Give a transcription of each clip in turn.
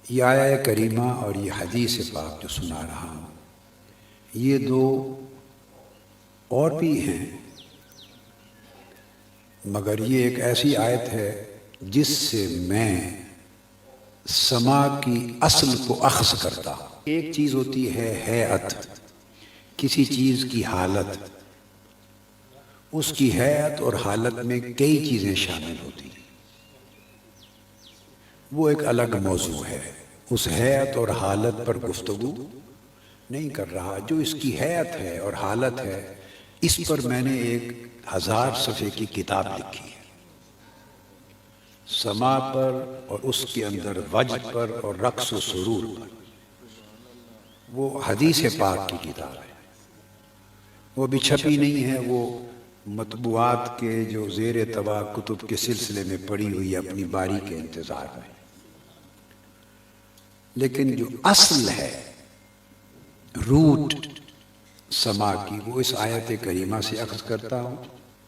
یہ آیہ کریمہ اور یہ حدیث پاک جو سنا رہا ہوں، یہ دو اور بھی ہیں، مگر یہ ایک ایسی آیت ہے جس سے میں سما کی اصل کو اخذ کرتا ہوں۔ ایک چیز ہوتی ہے ہیئت، کسی چیز کی حالت، اس کی ہیئت اور حالت میں کئی چیزیں شامل ہوتی ہیں، وہ ایک الگ موضوع ہے، اس ہیئت اور حالت پر گفتگو نہیں کر رہا۔ جو اس کی ہیئت ہے اور حالت ہے، اس پر میں نے ایک 1000 صفحے کی کتاب لکھی ہے، سما پر اور اس کے اندر وجد پر اور رقص و سرور پر۔ وہ حدیث پاک کی کتاب ہے، وہ بھی چھپی نہیں ہے، وہ مطبوعات کے جو زیر طبع کتب کے سلسلے میں پڑھی ہوئی اپنی باری کے انتظار میں، لیکن جو اصل ہے، روٹ سما کی، وہ اس آیت کریمہ سے اخذ کرتا ہوں۔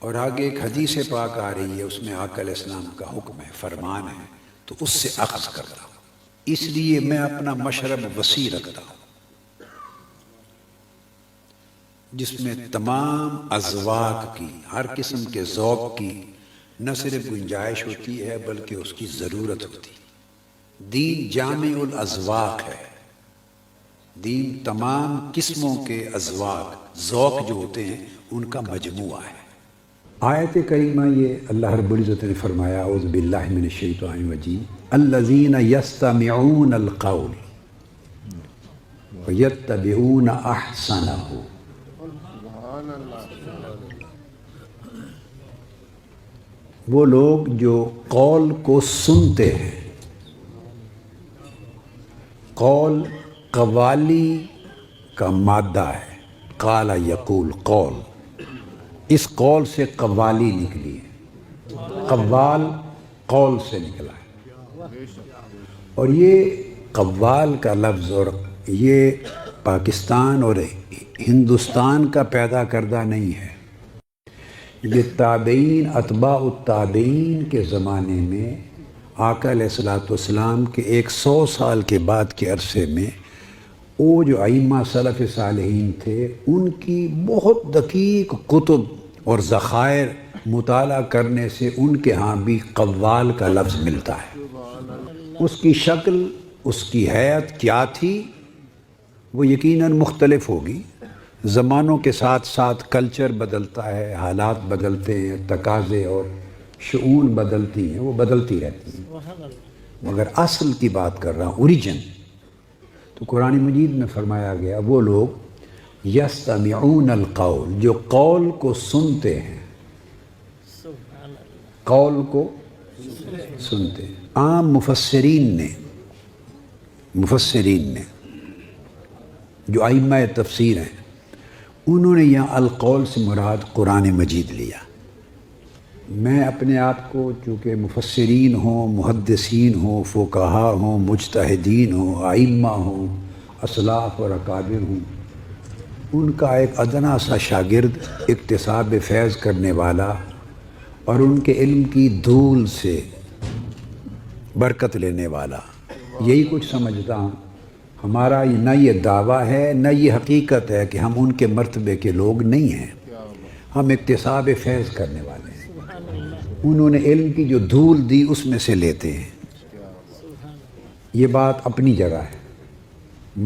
اور آگے ایک حدیث پاک آ رہی ہے، اس میں آقا علیہ السلام کا حکم ہے، فرمان ہے، تو اس سے اخذ کرتا ہوں۔ اس لیے میں اپنا مشرب وسیع رکھتا ہوں، جس میں تمام اذواق کی، ہر قسم کے ذوق کی نہ صرف گنجائش ہوتی ہے بلکہ اس کی ضرورت ہوتی ہے۔ دین جامع الاذواق ہے، دین تمام قسموں کے اذواق، ذوق جو ہوتے ہیں، ان کا مجموعہ ہے۔ آیت کریمہ یہ اللہ رب العزت نے فرمایا، اعوذ باللہ من الشیطان الرجیم، الذین یستمعون القول ویتبعون احسنہ۔ وہ لوگ جو قول کو سنتے ہیں، قول قوالی کا مادہ ہے، قال یقول قول، اس قول سے قوالی نکلی ہے، قوال قول سے نکلا ہے۔ اور یہ قوال کا لفظ اور یہ پاکستان اور ہندوستان کا پیدا کردہ نہیں ہے، یہ تابعین، اتباع التابعین کے زمانے میں آقا علیہ السلام کے 100 سال کے بعد کے عرصے میں وہ جو ائمہ سلف صالحین تھے، ان کی بہت دقیق کتب اور ذخائر مطالعہ کرنے سے ان کے ہاں بھی قوال کا لفظ ملتا ہے۔ اس کی شکل، اس کی ہیئت کیا تھی، وہ یقیناً مختلف ہوگی، زمانوں کے ساتھ ساتھ کلچر بدلتا ہے، حالات بدلتے ہیں، تقاضے اور شؤون بدلتی ہیں، وہ بدلتی رہتی ہیں، مگر اصل کی بات کر رہا ہوں، اوریجن۔ تو قرآن مجید میں فرمایا گیا، وہ لوگ یستمعون القول، جو قول کو سنتے ہیں، قول کو سنتے ہیں۔ عام مفسرین نے جو ائمہ تفسیر ہیں، انہوں نے یہاں القول سے مراد قرآن مجید لیا۔ میں اپنے آپ کو چونکہ مفسرین ہوں، محدثین ہوں، فقہاء ہوں، مجتہدین ہوں، ائمہ ہوں، اسلاف اور اکابر ہوں، ان کا ایک ادنا سا شاگرد، اکتساب فیض کرنے والا اور ان کے علم کی دھول سے برکت لینے والا، یہی کچھ سمجھتا ہوں۔ ہمارا نہ یہ دعویٰ ہے نہ یہ حقیقت ہے کہ ہم ان کے مرتبے کے لوگ نہیں ہیں، ہم اکتساب فیض کرنے والے ہیں، انہوں نے علم کی جو دھول دی اس میں سے لیتے ہیں، یہ بات اپنی جگہ ہے۔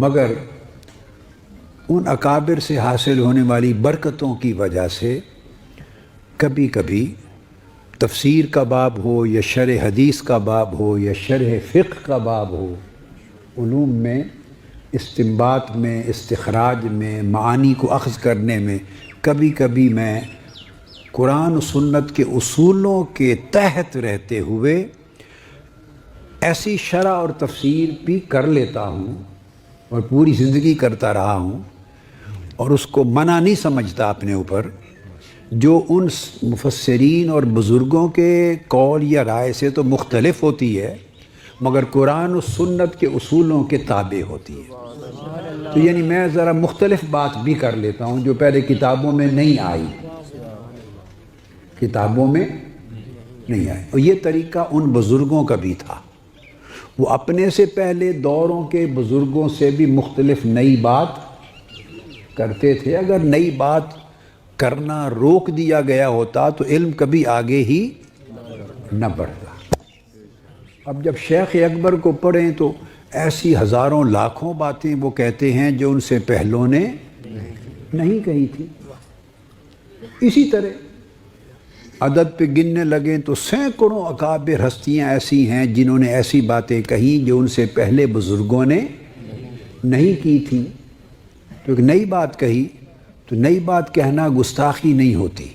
مگر ان اکابر سے حاصل ہونے والی برکتوں کی وجہ سے کبھی کبھی تفسیر کا باب ہو یا شرح حدیث کا باب ہو یا شرح فقہ کا باب ہو، علوم میں استنباط میں، استخراج میں، معانی کو اخذ کرنے میں کبھی کبھی میں قرآن و سنت کے اصولوں کے تحت رہتے ہوئے ایسی شرح اور تفسیر بھی کر لیتا ہوں اور پوری زندگی کرتا رہا ہوں، اور اس کو منع نہیں سمجھتا اپنے اوپر، جو ان مفسرین اور بزرگوں کے قول یا رائے سے تو مختلف ہوتی ہے مگر قرآن و سنت کے اصولوں کے تابع ہوتی ہے۔ تو یعنی میں ذرا مختلف بات بھی کر لیتا ہوں جو پہلے کتابوں میں نہیں آئی، کتابوں میں نہیں آئی، اور یہ طریقہ ان بزرگوں کا بھی تھا۔ وہ اپنے سے پہلے دوروں کے بزرگوں سے بھی مختلف نئی بات کرتے تھے. اگر نئی بات کرنا روک دیا گیا ہوتا تو علم کبھی آگے ہی نہ بڑھتا. اب جب شیخ اکبر کو پڑھیں تو ایسی ہزاروں لاکھوں باتیں وہ کہتے ہیں جو ان سے پہلوں نے نہیں کہی تھی. اسی طرح عدد پہ گننے لگیں تو سینکڑوں اکابر ہستیاں ایسی ہیں جنہوں نے ایسی باتیں کہیں جو ان سے پہلے بزرگوں نے نہیں کی تھی. تو ایک نئی بات کہی تو نئی بات کہنا گستاخی نہیں ہوتی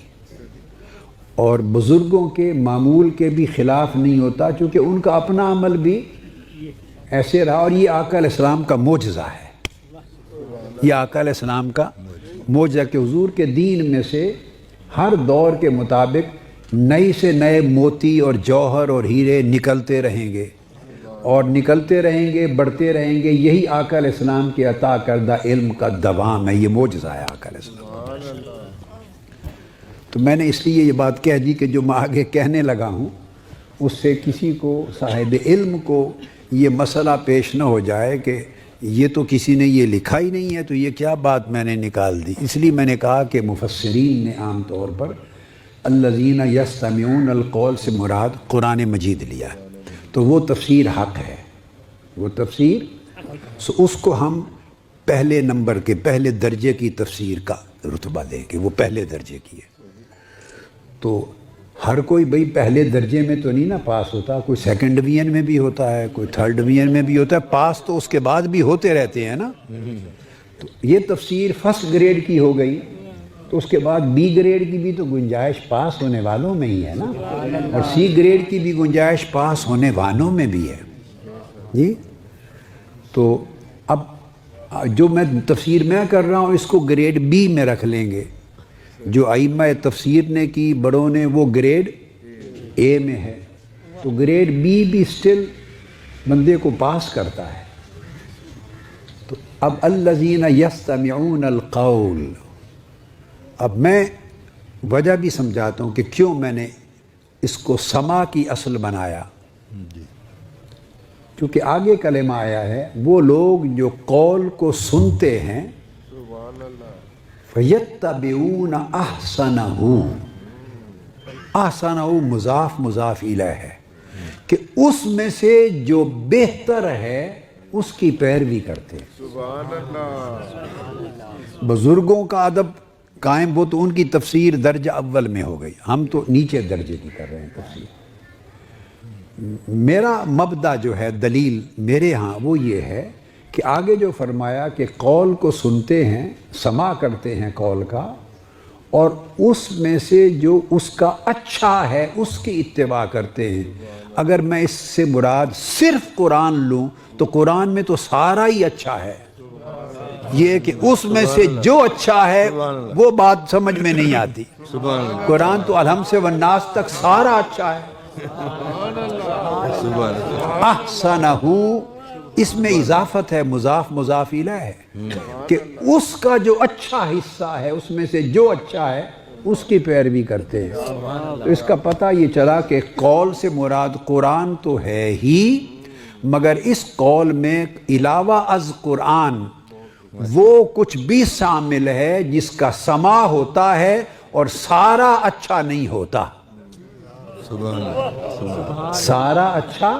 اور بزرگوں کے معمول کے بھی خلاف نہیں ہوتا، چونکہ ان کا اپنا عمل بھی ایسے رہا. اور یہ آقا علیہ السلام کا معجزہ ہے. یہ آقا علیہ السلام کا معجزہ کہ حضور کے دین میں سے ہر دور کے مطابق نئی سے نئے موتی اور جوہر اور ہیرے نکلتے رہیں گے اور نکلتے رہیں گے، بڑھتے رہیں گے. یہی آقا علیہ السلام کے عطا کردہ علم کا دوام ہے. یہ معجزہ ہے آقا علیہ السلام. تو میں نے اس لیے یہ بات کہہ دی کہ جو میں آگے کہنے لگا ہوں اس سے کسی کو صاحب علم کو یہ مسئلہ پیش نہ ہو جائے کہ یہ تو کسی نے یہ لکھا ہی نہیں ہے تو یہ کیا بات میں نے نکال دی. اس لیے میں نے کہا کہ مفسرین نے عام طور پر الذین یستمعون القول سے مراد قرآن مجید لیا ہے. تو وہ تفسیر حق ہے، وہ تفسیر اس کو ہم پہلے نمبر کے پہلے درجے کی تفسیر کا رتبہ دیں گے. وہ پہلے درجے کی ہے. تو ہر کوئی بھئی پہلے درجے میں تو نہیں نا پاس ہوتا. کوئی سیکنڈ ڈویژن میں بھی ہوتا ہے، کوئی تھرڈ ڈویژن میں بھی ہوتا ہے. پاس تو اس کے بعد بھی ہوتے رہتے ہیں نا. تو یہ تفسیر فرسٹ گریڈ کی ہو گئی تو اس کے بعد بی گریڈ کی بھی تو گنجائش پاس ہونے والوں میں ہی ہے نا، اور سی گریڈ کی بھی گنجائش پاس ہونے والوں میں بھی ہے. جی تو اب جو میں تفسیر میں کر رہا ہوں اس کو گریڈ بی میں رکھ لیں گے. جو ائمہ تفسیر نے کی بڑوں نے وہ گریڈ اے میں ہے. تو گریڈ بی بھی سٹل بندے کو پاس کرتا ہے. تو اب الذین یستمعون القول، اب میں وجہ بھی سمجھاتا ہوں کہ کیوں میں نے اس کو سما کی اصل بنایا. کیونکہ آگے کلمہ آیا ہے وہ لوگ جو قول کو سنتے ہیں فَيَتَّبِعُونَ أَحْسَنَهُ. احسنہ مضاف مضاف الیہ ہے کہ اس میں سے جو بہتر ہے اس کی پیروی کرتے ہیں. سبحان اللہ. بزرگوں کا ادب قائم وہ تو ان کی تفسیر درجہ اول میں ہو گئی، ہم تو نیچے درجے کی کر رہے ہیں تفسیر. میرا مبدا جو ہے دلیل میرے ہاں وہ یہ ہے کہ آگے جو فرمایا کہ قول کو سنتے ہیں، سماع کرتے ہیں قول کا، اور اس میں سے جو اس کا اچھا ہے اس کی اتباع کرتے ہیں. اگر میں اس سے مراد صرف قرآن لوں تو قرآن میں تو سارا ہی اچھا ہے. یہ کہ اس میں سے جو اچھا ہے وہ بات سمجھ میں نہیں آتی. قرآن تو الحمد سے والناس تک سارا اچھا ہے. احسنہ اس میں اضافت ہے، مضاف مضاف الیہ ہے کہ اس کا جو اچھا حصہ ہے اس میں سے جو اچھا ہے اس کی پیروی کرتے ہیں. تو اس کا پتہ یہ چلا کہ قول سے مراد قرآن تو ہے ہی، مگر اس قول میں علاوہ از قرآن وہ کچھ بھی شامل ہے جس کا سماع ہوتا ہے اور سارا اچھا نہیں ہوتا. سارا اچھا،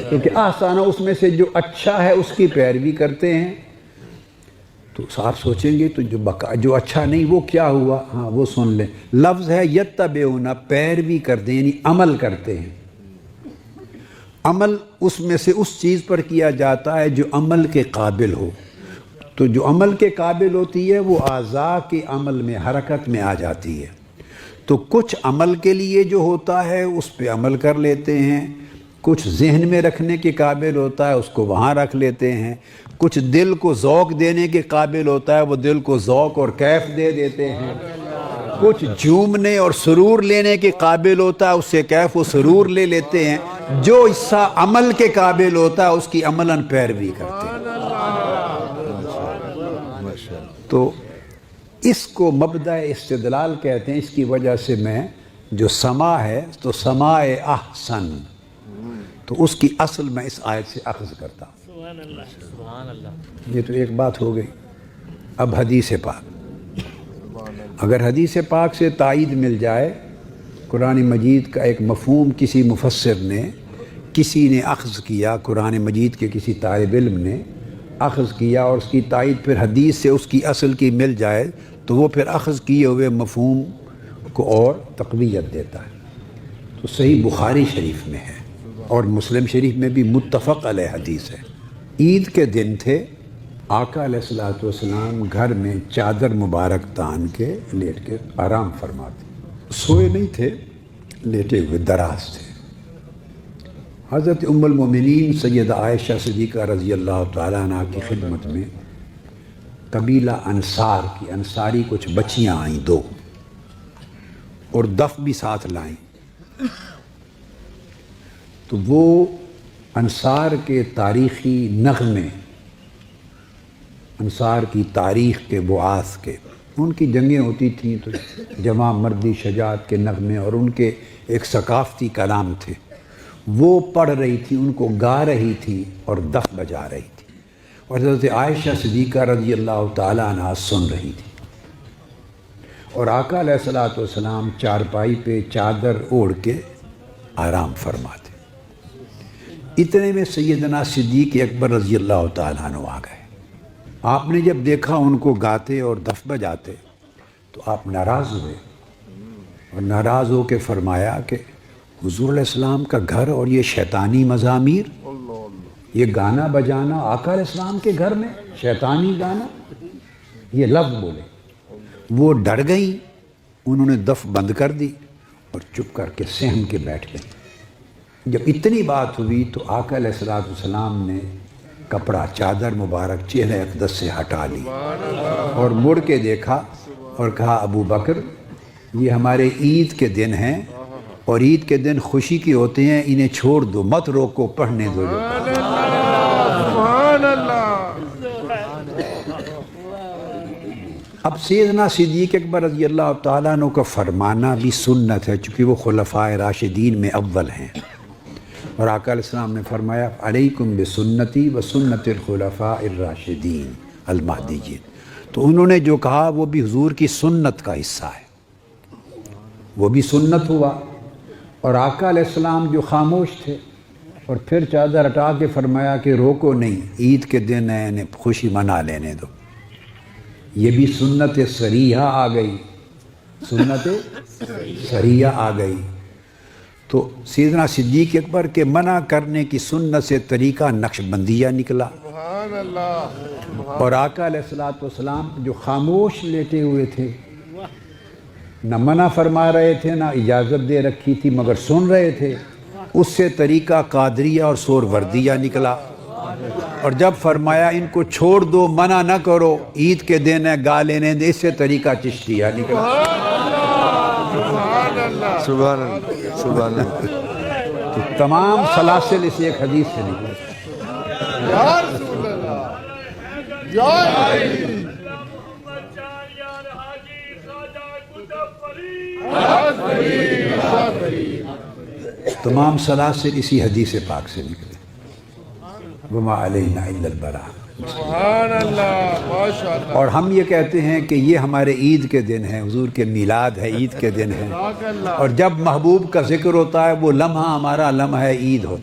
کیونکہ آسانہ اس میں سے جو اچھا ہے اس کی پیروی کرتے ہیں. تو آپ سوچیں گے تو جو اچھا نہیں وہ کیا ہوا؟ ہاں وہ سن لیں. لفظ ہے یتبعون، پیروی کرتے یعنی عمل کرتے ہیں. عمل اس میں سے اس چیز پر کیا جاتا ہے جو عمل کے قابل ہو. تو جو عمل کے قابل ہوتی ہے وہ اعضاء کے عمل میں حرکت میں آ جاتی ہے. تو کچھ عمل کے لیے جو ہوتا ہے اس پہ عمل کر لیتے ہیں، کچھ ذہن میں رکھنے کے قابل ہوتا ہے اس کو وہاں رکھ لیتے ہیں، کچھ دل کو ذوق دینے کے قابل ہوتا ہے وہ دل کو ذوق اور کیف دے دیتے ہیں، کچھ جھومنے اور سرور لینے کے قابل ہوتا ہے اس سے کیف و سرور لے لیتے ہیں. جو حصہ عمل کے قابل ہوتا ہے اس کی عملاً پیروی کرتے ہیں. تو اس کو مبدأ استدلال کہتے ہیں. اس کی وجہ سے میں جو سماع ہے تو سماع احسن، تو اس کی اصل میں اس آیت سے اخذ کرتا ہوں۔ سبحان اللہ۔ یہ تو ایک بات ہو گئی۔ اب حدیث پاک، اگر حدیث پاک سے تائید مل جائے قرآن مجید کا ایک مفہوم کسی مفسر نے، کسی نے اخذ کیا، قرآن مجید کے کسی طالب علم نے اخذ کیا اور اس کی تائید پھر حدیث سے اس کی اصل کی مل جائے تو وہ پھر اخذ کیے ہوئے مفہوم کو اور تقویت دیتا ہے۔ تو صحیح بخاری شریف میں ہے اور مسلم شریف میں بھی متفق علیہ حدیث ہے۔ عید کے دن تھے، آقا علیہ الصلوۃ والسلام گھر میں چادر مبارک تان کے لیٹ کے آرام فرماتے، سوئے نہیں تھے، لیٹے ہوئے دراز تھے۔ حضرت ام المومنین سیدہ عائشہ صدیقہ رضی اللہ تعالیٰ عنہ کی خدمت میں قبیلہ انصار کی، انصاری کچھ بچیاں آئیں دو، اور دف بھی ساتھ لائیں۔ تو وہ انصار کے تاریخی نغمے، انصار کی تاریخ کے بعاث کے، ان کی جنگیں ہوتی تھیں تو جمع مردی شجاعت کے نغمے اور ان کے ایک ثقافتی کلام تھے، وہ پڑھ رہی تھی، ان کو گا رہی تھی اور دف بجا رہی تھی، اور حضرت عائشہ صدیقہ رضی اللہ تعالیٰ عنہ سن رہی تھی، اور آقا علیہ الصلوۃ والسلام چارپائی پہ چادر اوڑھ کے آرام فرماتے۔ اتنے میں سیدنا صدیق اکبر رضی اللہ تعالیٰ عنہ آ گئے۔ آپ نے جب دیکھا ان کو گاتے اور دف بجاتے تو آپ ناراض ہوئے، اور ناراض ہو کے فرمایا کہ حضور علیہ السلام کا گھر اور یہ شیطانی مزامیر، یہ گانا بجانا آقا علیہ السلام کے گھر میں، شیطانی گانا، یہ لفظ بولے۔ وہ ڈر گئیں، انہوں نے دف بند کر دی اور چپ کر کے سہم کے بیٹھ گئیں۔ جب اتنی بات ہوئی تو آقا علیہ الصلوۃ والسلام نے کپڑا چادر مبارک چہرہ اقدس سے ہٹا لی اور مڑ کے دیکھا اور کہا ابو بکر، یہ ہمارے عید کے دن ہیں اور عید کے دن خوشی کے ہوتے ہیں، انہیں چھوڑ دو، مت روکو، پڑھنے دو۔ اب سیدنا صدیق اکبر رضی اللہ تعالیٰ عنہ کا فرمانا بھی سنت ہے، چونکہ وہ خلفائے راشدین میں اول ہیں، اور آقا علیہ السلام نے فرمایا علیکم بسنتی و سنت الخلفاء الراشدین المہدیین۔ تو انہوں نے جو کہا وہ بھی حضور کی سنت کا حصہ ہے، وہ بھی سنت ہوا۔ اور آقا علیہ السلام جو خاموش تھے اور پھر چادر ہٹا کے فرمایا کہ روکو نہیں، عید کے دن ہے، انہیں خوشی منا لینے دو، یہ بھی سنت صریحہ آ گئی، سنت صریحہ آ گئی۔ تو سیدنا صدیق اکبر کے منع کرنے کی سنت سے طریقہ نقش بندیہ نکلا، اور آقا علیہ الصلوۃ والسلام جو خاموش لیٹے ہوئے تھے، نہ منع فرما رہے تھے نہ اجازت دے رکھی تھی، مگر سن رہے تھے، اس سے طریقہ قادریہ اور سور وردیہ نکلا۔ اور جب فرمایا ان کو چھوڑ دو، منع نہ کرو، عید کے دن ہے، گا لینے دے، اس سے طریقہ چشتیہ نکلا۔ سبحان اللہ، سبحان اللہ۔ تو تمام سلاسل اس ایک حدیث سے نکلے۔ تمام سلاسل اسی حدیث پاک سے نکلے۔ وما علینا الا البلاغ۔ سبحان اللہ، ماشاءاللہ۔ اور ہم یہ کہتے ہیں کہ یہ ہمارے عید کے دن ہیں، حضور کے میلاد ہے، عید کے دن ہیں، اور جب محبوب کا ذکر ہوتا ہے وہ لمحہ ہمارا لمحہ عید ہوتا ہے۔